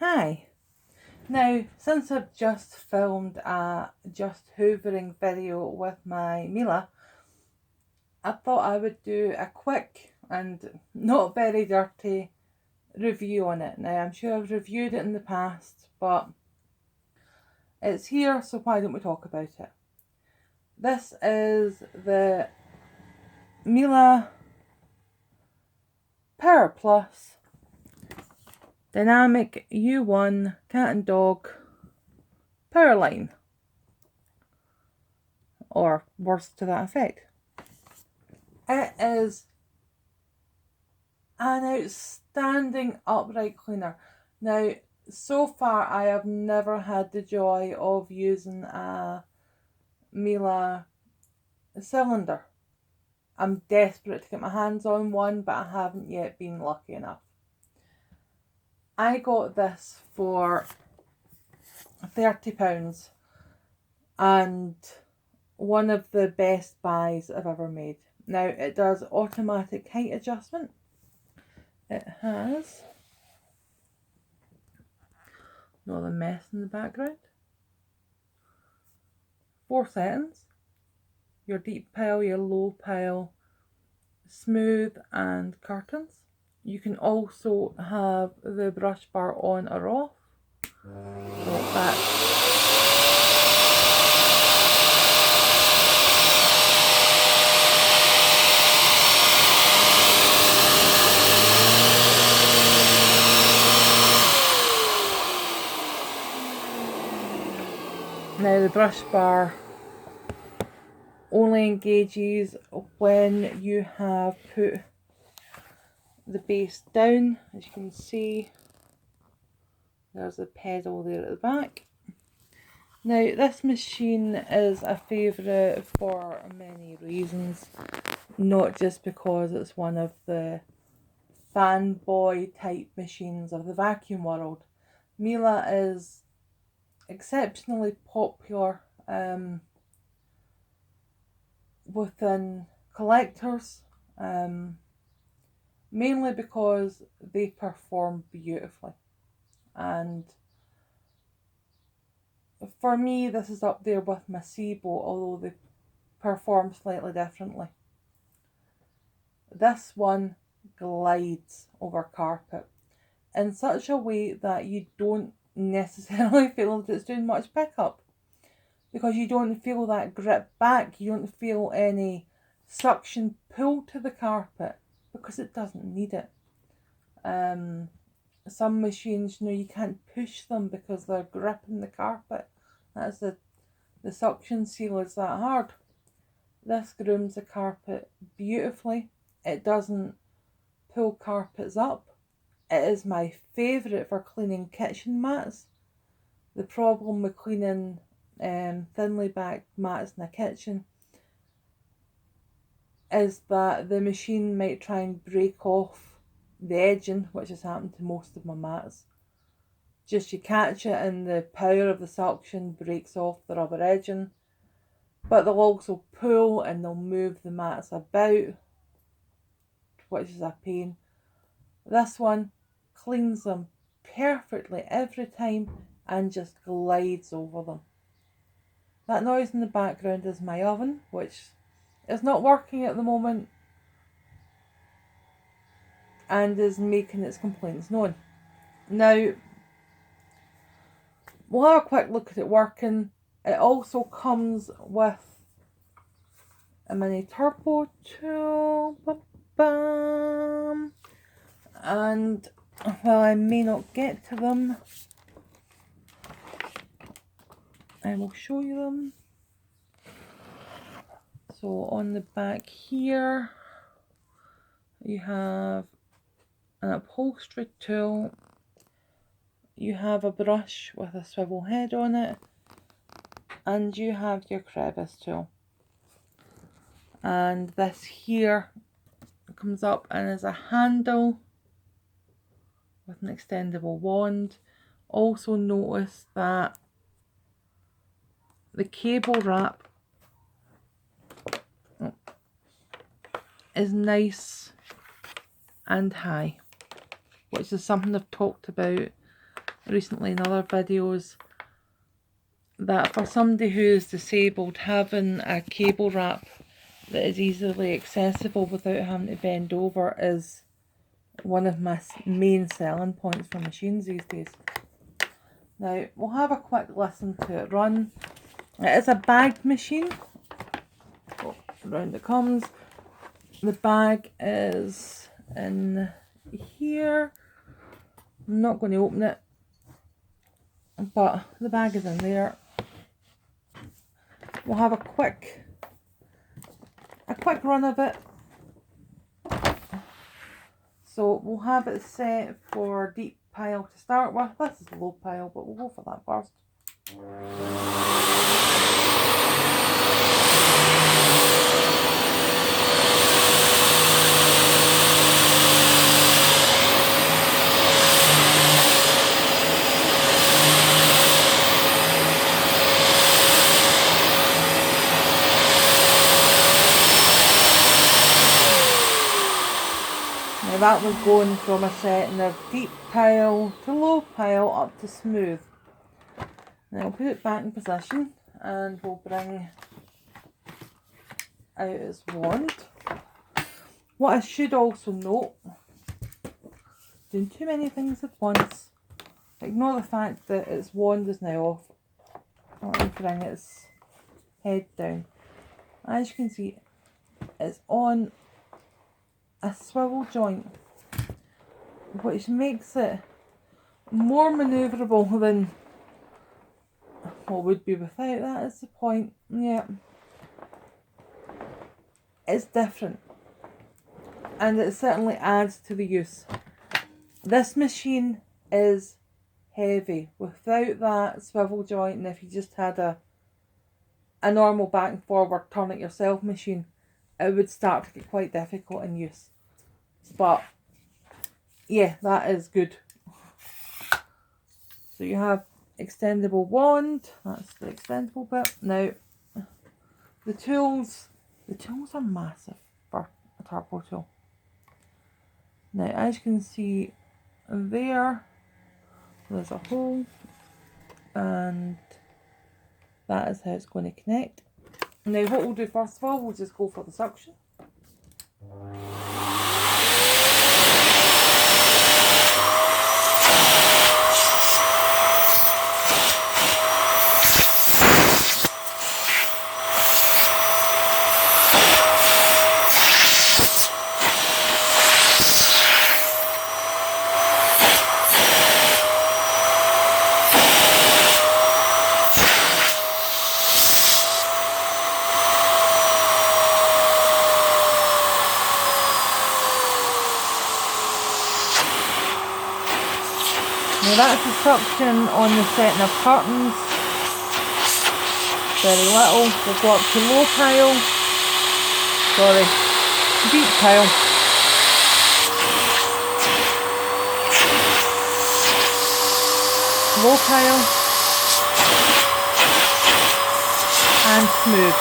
Hi. Now, since I've just filmed a just hoovering video with my Miele, I thought I would do a quick and not very dirty review on it. Now, I'm sure I've reviewed it in the past, but it's here, so why don't we talk about it? This is the Miele Power Plus Dynamic U1 Cat and Dog Power Line, or words to that effect. It is an outstanding upright cleaner. Now, so far I have never had the joy of using a Miele cylinder. I'm desperate to get my hands on one, but I haven't yet been lucky enough. I got this for £30 and one of the best buys I've ever made. Now, it does automatic height adjustment. It has all the mess in the background. 4 settings. Your deep pile, your low pile, smooth and curtains. You can also have the brush bar on or off. So that's now the brush bar only engages when you have put the base down. As you can see, there's the pedal there at the back. Now, this machine is a favourite for many reasons, not just because it's one of the fanboy type machines of the vacuum world. Miele is exceptionally popular within collectors, mainly because they perform beautifully. And for me, this is up there with my Swivel, although they perform slightly differently. This one glides over carpet in such a way that you don't necessarily feel that it's doing much pickup, because you don't feel that grip back, you don't feel any suction pull to the carpet, because it doesn't need it. Some machines, you can't push them because they're gripping the carpet. That's the suction seal is that hard. This grooms the carpet beautifully. It doesn't pull carpets up. It is my favourite for cleaning kitchen mats. The problem with cleaning thinly backed mats in a kitchen is that the machine might try and break off the edging, which has happened to most of my mats. Just you catch it and the power of the suction breaks off the rubber edging, but they'll also pull and they'll move the mats about, which is a pain. This one cleans them perfectly every time and just glides over them. That noise in the background is my oven, which is not working at the moment and is making its complaints known. Now, we'll have a quick look at it working. It also comes with a mini turbo tool. And while I may not get to them, I will show you them. So on the back here, you have an upholstery tool. You have a brush with a swivel head on it, and you have your crevice tool. And this here comes up and is a handle with an extendable wand. Also notice that the cable wrap is nice and high, which is something I've talked about recently in other videos that for somebody who is disabled, having a cable wrap that is easily accessible without having to bend over is one of my main selling points for machines these days. Now we'll have a quick listen to it run. It is a bagged machine. Oh, round it comes. The bag is in here. I'm not going to open it, but the bag is in there. We'll have a quick run of it. So we'll have it set for deep pile to start with. This is low pile, but we'll go for that first. Now that was going from a setting of deep pile to low pile up to smooth. Now I'll put it back in position and we'll bring out its wand. What I should also note, doing too many things at once, ignore the fact that its wand is now off. Let me bring its head down. As you can see, it's on a swivel joint, which makes it more manoeuvrable than what would be without. That is the point. Yeah, it's different, and it certainly adds to the use. This machine is heavy. Without that swivel joint, and if you just had a normal back and forward turn it yourself machine, it would start to get quite difficult in use. But yeah, that is good. So you have extendable wand, that's the extendable bit. Now the tools are massive for a turbo tool. Now as you can see there's a hole, and that is how it's going to connect. Now what we'll do first of all, we'll just go for the suction. Now that's the suction on the setting of curtains. Very little. We'll go up to low pile. Sorry, deep pile. Low pile. And smooth.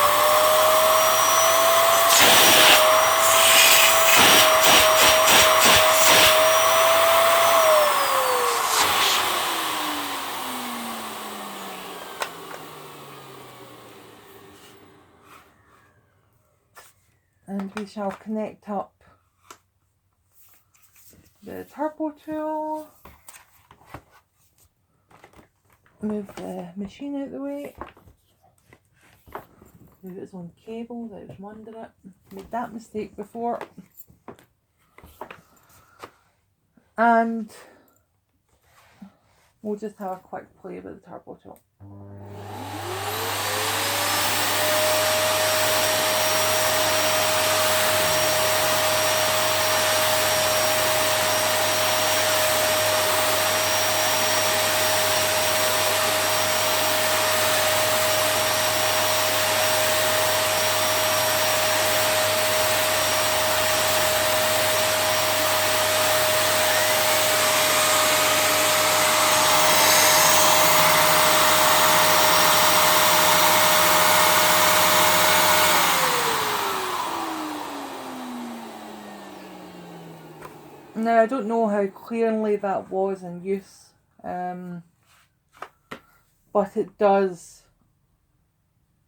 And we shall connect up the turbo tool, move the machine out of the way, move its own cable that was under it, made that mistake before, and we'll just have a quick play with the turbo tool. Now I don't know how clearly that was in use But it does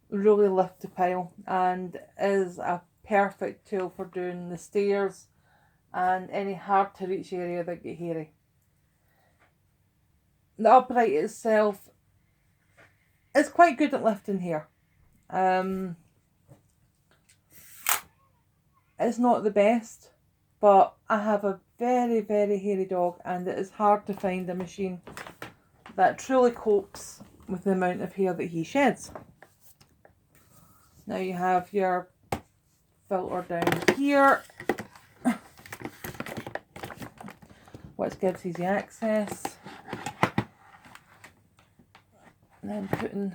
really lift the pile and is a perfect tool for doing the stairs and any hard to reach area that get hairy. The upright itself is quite good at lifting hair. It's not the best, but I have a very, very hairy dog and it is hard to find a machine that truly copes with the amount of hair that he sheds. Now you have your filter down here, which gives easy access. And then putting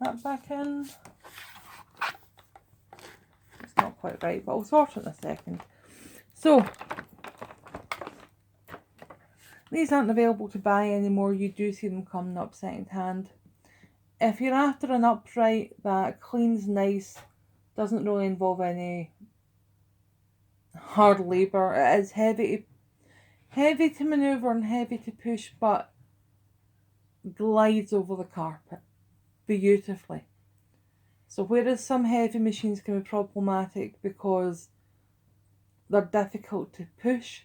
that back in. It's not quite right, but I'll sort it in a second. So, these aren't available to buy anymore. You do see them coming up second hand. If you're after an upright that cleans nice, doesn't really involve any hard labour, it is heavy to manoeuvre and heavy to push, but glides over the carpet beautifully. So whereas some heavy machines can be problematic because they're difficult to push,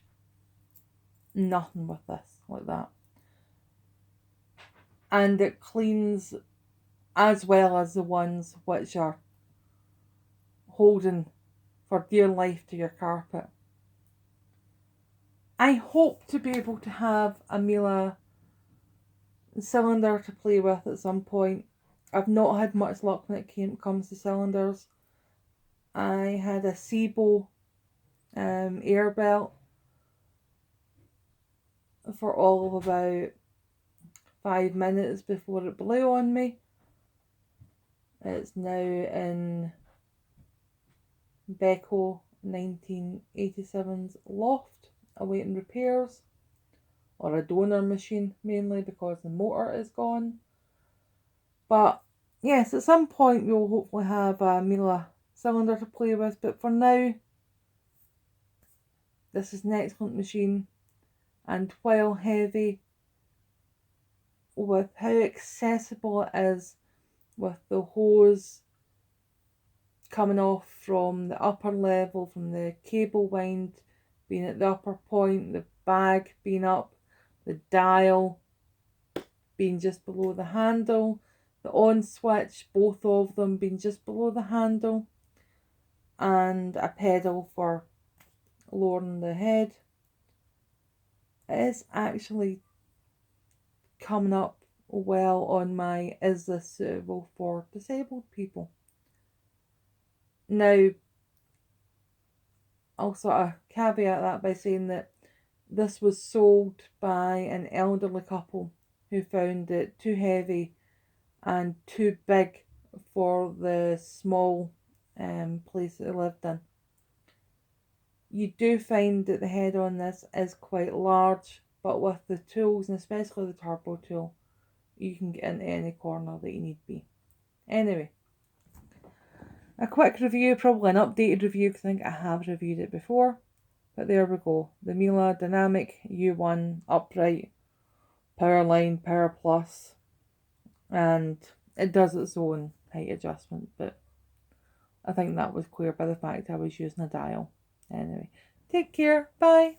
nothing with this like that. And it cleans as well as the ones which are holding for dear life to your carpet. I hope to be able to have a Miele cylinder to play with at some point. I've not had much luck when it comes to cylinders. I had a Swivel air belt for all of about 5 minutes before it blew on me. It's now in Beko 1987's loft awaiting repairs, or a donor machine mainly because the motor is gone. But yes, at some point we'll hopefully have a Miele cylinder to play with, but for now this is an excellent machine, and while heavy, with how accessible it is with the hose coming off from the upper level, from the cable wind being at the upper point, the bag being up, the dial being just below the handle, the on switch, both of them being just below the handle, and a pedal for lowering the head. It's actually coming up well on my is this suitable for disabled people. Now, I'll sort of caveat that by saying that this was sold by an elderly couple who found it too heavy and too big for the small place that they lived in. You do find that the head on this is quite large, but with the tools, and especially the turbo tool, you can get into any corner that you need be. Anyway, a quick review, probably an updated review because I think I have reviewed it before. But there we go. The Miele Dynamic U1 Upright Power Line Power Plus. And it does its own height adjustment, but I think that was clear by the fact I was using a dial. Anyway, take care. Bye.